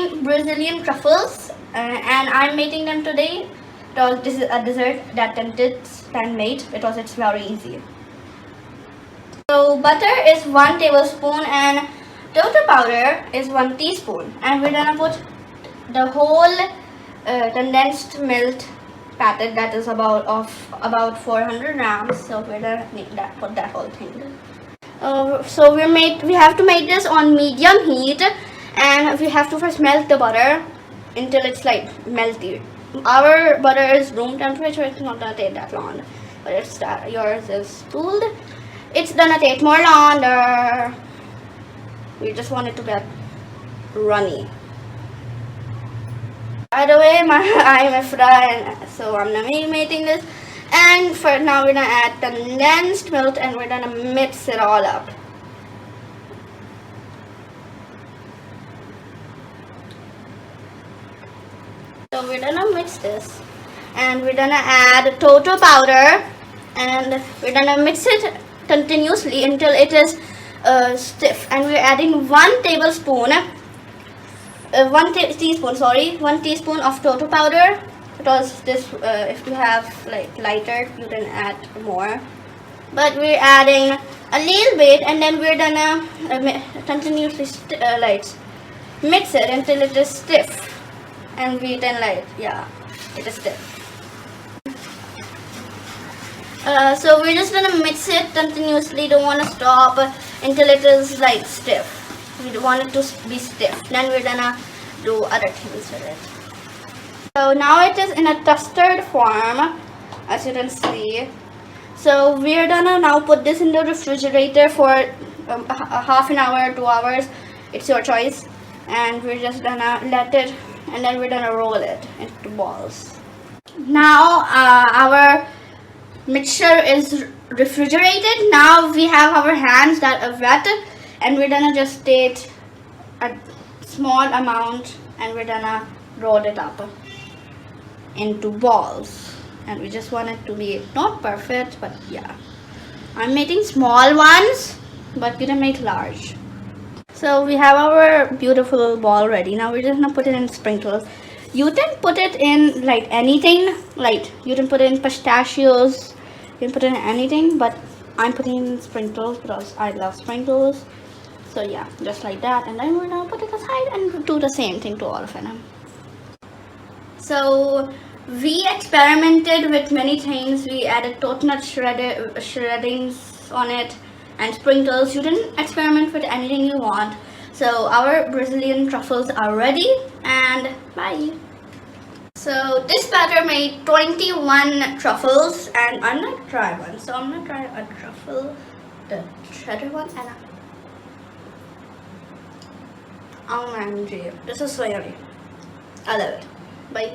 making Brazilian truffles, and I'm making them today because this is a dessert that Tent's made because it's very easy. So butter is 1 tablespoon and cocoa powder is 1 teaspoon, and we're gonna put the whole condensed milk packet that is about 400 grams. So we're gonna put that whole thing. So we have to make this on medium heat, and we have to first melt the butter until it's like melty. Our butter is room temperature. It's not gonna take that long, but it's that yours is cooled. It's gonna take more longer. We just want it to get runny. By the way, I'm a friend, so I'm not making this. And for now, we're gonna add condensed milk and we're gonna mix it all up. So we're gonna mix this, and we're gonna add cocoa powder, and we're gonna mix it continuously until it is stiff. And we're adding 1 tablespoon. 1 teaspoon of cocoa powder, because this if you have like lighter you can add more, but we're adding a little bit, and then we're gonna continuously mix it until it is stiff, and we can it is stiff. So we're just gonna mix it continuously, don't want to stop until it is like stiff. We want it to be stiff. Then we're gonna do other things with it. So now it is in a custard form, as you can see. So we're gonna now put this in the refrigerator for a half an hour, 2 hours. It's your choice. And we're just gonna let it, and then we're gonna roll it into balls. Now our mixture is refrigerated. Now we have our hands that are wet, and we're gonna just take a small amount and we're gonna roll it up into balls. And we just want it to be not perfect, but yeah, I'm making small ones, but you can make large. So we have our beautiful ball ready. Now we're just gonna put it in sprinkles. You can put it in like anything, like you can put it in pistachios, you can put it in anything, but I'm putting in sprinkles because I love sprinkles. So yeah, just like that, and then we're gonna put it aside and do the same thing to all of them. So we experimented with many things. We added coconut shreddings on it and sprinkles. You can experiment with anything you want. So our Brazilian truffles are ready, and bye. So this batter made 21 truffles, and I'm gonna try one. So I'm gonna try a truffle, the shredded one, and OMG, this is so yummy. I love it. Bye.